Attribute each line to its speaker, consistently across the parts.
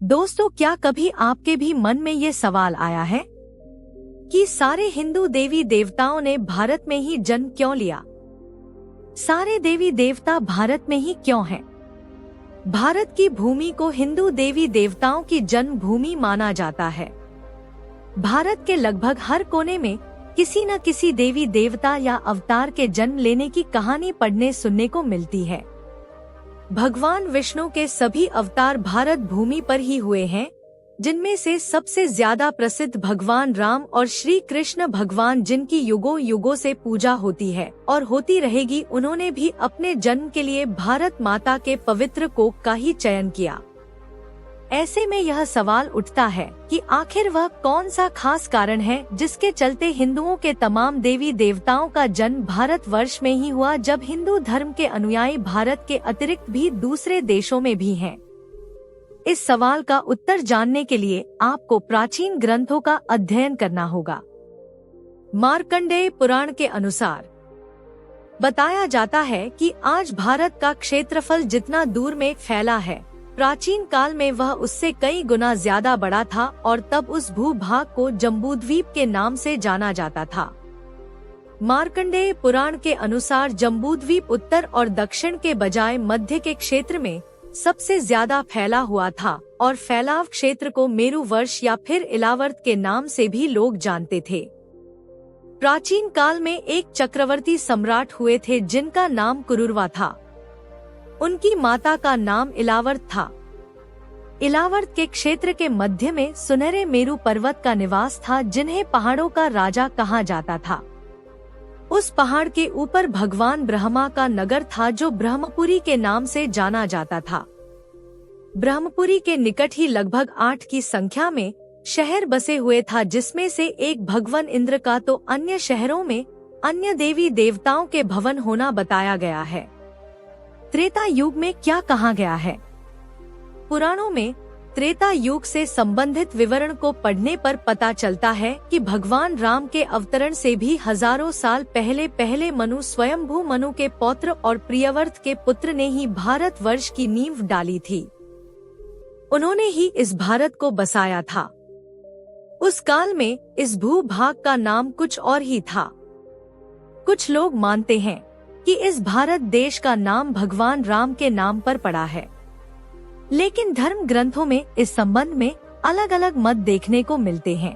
Speaker 1: दोस्तों, क्या कभी आपके भी मन में ये सवाल आया है कि सारे हिंदू देवी देवताओं ने भारत में ही जन्म क्यों लिया? सारे देवी देवता भारत में ही क्यों हैं? भारत की भूमि को हिंदू देवी देवताओं की जन्म भूमि माना जाता है। भारत के लगभग हर कोने में किसी न किसी देवी देवता या अवतार के जन्म लेने की कहानी पढ़ने सुनने को मिलती है। भगवान विष्णु के सभी अवतार भारत भूमि पर ही हुए हैं, जिनमें से सबसे ज्यादा प्रसिद्ध भगवान राम और श्री कृष्ण भगवान, जिनकी युगों युगों से पूजा होती है और होती रहेगी। उन्होंने भी अपने जन्म के लिए भारत माता के पवित्र कोख का ही चयन किया। ऐसे में यह सवाल उठता है कि आखिर वह कौन सा खास कारण है जिसके चलते हिंदुओं के तमाम देवी देवताओं का जन्म भारत वर्ष में ही हुआ, जब हिंदू धर्म के अनुयायी भारत के अतिरिक्त भी दूसरे देशों में भी हैं। इस सवाल का उत्तर जानने के लिए आपको प्राचीन ग्रंथों का अध्ययन करना होगा। मार्कंडेय पुराण के अनुसार बताया जाता है कि आज भारत का क्षेत्रफल जितना दूर में फैला है, प्राचीन काल में वह उससे कई गुना ज्यादा बड़ा था और तब उस भूभाग को जम्बूद्वीप के नाम से जाना जाता था। मार्कंडेय पुराण के अनुसार जम्बूद्वीप उत्तर और दक्षिण के बजाय मध्य के क्षेत्र में सबसे ज्यादा फैला हुआ था और फैलाव क्षेत्र को मेरुवर्ष या फिर इलावर्त के नाम से भी लोग जानते थे। प्राचीन काल में एक चक्रवर्ती सम्राट हुए थे जिनका नाम कुरुरवा था। उनकी माता का नाम इलावर्त था। इलावर्त के क्षेत्र के मध्य में सुनहरे मेरु पर्वत का निवास था, जिन्हें पहाड़ों का राजा कहा जाता था। उस पहाड़ के ऊपर भगवान ब्रह्मा का नगर था, जो ब्रह्मपुरी के नाम से जाना जाता था। ब्रह्मपुरी के निकट ही लगभग 8 की संख्या में शहर बसे हुए था, जिसमें से एक भगवान इंद्र का तो अन्य शहरों में अन्य देवी देवताओं के भवन होना बताया गया है। त्रेता युग में क्या कहा गया है? पुराणों में त्रेता युग से संबंधित विवरण को पढ़ने पर पता चलता है कि भगवान राम के अवतरण से भी हजारों साल पहले मनु, स्वयंभू मनु के पौत्र और प्रियव्रत के पुत्र ने ही भारत वर्ष की नींव डाली थी। उन्होंने ही इस भारत को बसाया था। उस काल में इस भूभाग का नाम कुछ और ही था। कुछ लोग मानते हैं कि इस भारत देश का नाम भगवान राम के नाम पर पड़ा है, लेकिन धर्म ग्रंथों में इस संबंध में अलग अलग मत देखने को मिलते हैं।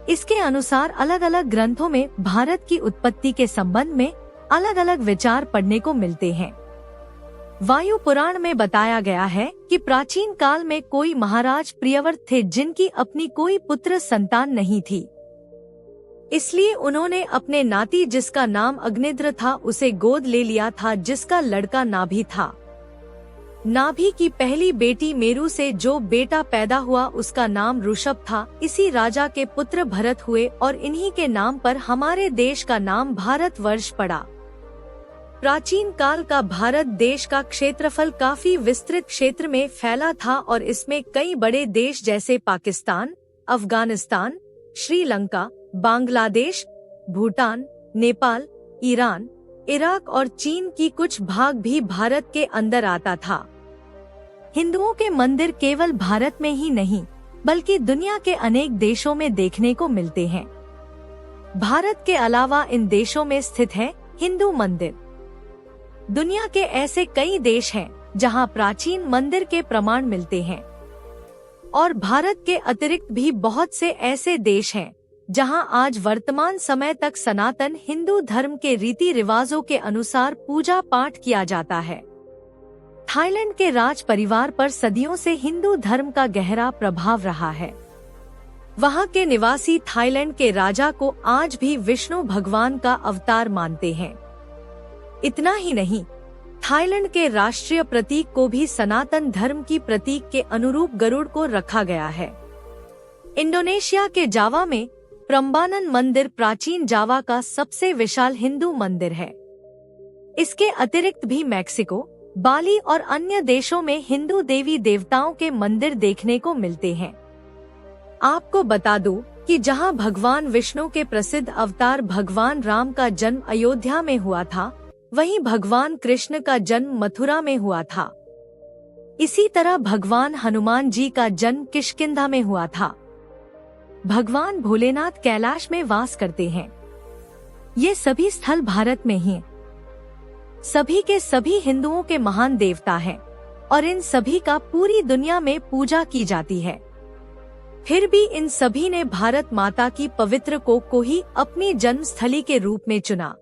Speaker 1: इसके अनुसार अलग अलग ग्रंथों में भारत की उत्पत्ति के संबंध में अलग अलग विचार पढ़ने को मिलते हैं। वायु पुराण में बताया गया है कि प्राचीन काल में कोई महाराज प्रियव्रत थे, जिनकी अपनी कोई पुत्र संतान नहीं थी। इसलिए उन्होंने अपने नाती, जिसका नाम अग्निद्र था, उसे गोद ले लिया था, जिसका लड़का नाभि था। नाभि की पहली बेटी मेरु से जो बेटा पैदा हुआ उसका नाम ऋषभ था। इसी राजा के पुत्र भरत हुए और इन्हीं के नाम पर हमारे देश का नाम भारत वर्ष पड़ा। प्राचीन काल का भारत देश का क्षेत्रफल काफी विस्तृत क्षेत्र में फैला था और इसमें कई बड़े देश जैसे पाकिस्तान, अफगानिस्तान, श्रीलंका, बांग्लादेश, भूटान, नेपाल, ईरान, इराक और चीन की कुछ भाग भी भारत के अंदर आता था। हिंदुओं के मंदिर केवल भारत में ही नहीं, बल्कि दुनिया के अनेक देशों में देखने को मिलते हैं। भारत के अलावा इन देशों में स्थित है हिंदू मंदिर। दुनिया के ऐसे कई देश हैं जहां प्राचीन मंदिर के प्रमाण मिलते हैं, और भारत के अतिरिक्त भी बहुत से ऐसे देश हैं जहां आज वर्तमान समय तक सनातन हिंदू धर्म के रीति रिवाजों के अनुसार पूजा पाठ किया जाता है। थाईलैंड के राज परिवार पर सदियों से हिंदू धर्म का गहरा प्रभाव रहा है। वहां के निवासी थाईलैंड के राजा को आज भी विष्णु भगवान का अवतार मानते हैं। इतना ही नहीं, थाईलैंड के राष्ट्रीय प्रतीक को भी सनातन धर्म की प्रतीक के अनुरूप गरुड़ को रखा गया है। इंडोनेशिया के जावा में प्रम्बानन मंदिर प्राचीन जावा का सबसे विशाल हिंदू मंदिर है। इसके अतिरिक्त भी मैक्सिको, बाली और अन्य देशों में हिंदू देवी देवताओं के मंदिर देखने को मिलते हैं। आपको बता दूं कि जहां भगवान विष्णु के प्रसिद्ध अवतार भगवान राम का जन्म अयोध्या में हुआ था, वहीं भगवान कृष्ण का जन्म मथुरा में हुआ था। इसी तरह भगवान हनुमान जी का जन्म किष्किंधा में हुआ था। भगवान भोलेनाथ कैलाश में वास करते हैं। ये सभी स्थल भारत में ही सभी के सभी हिंदुओं के महान देवता हैं और इन सभी का पूरी दुनिया में पूजा की जाती है। फिर भी इन सभी ने भारत माता की पवित्र को ही अपनी जन्मस्थली के रूप में चुना।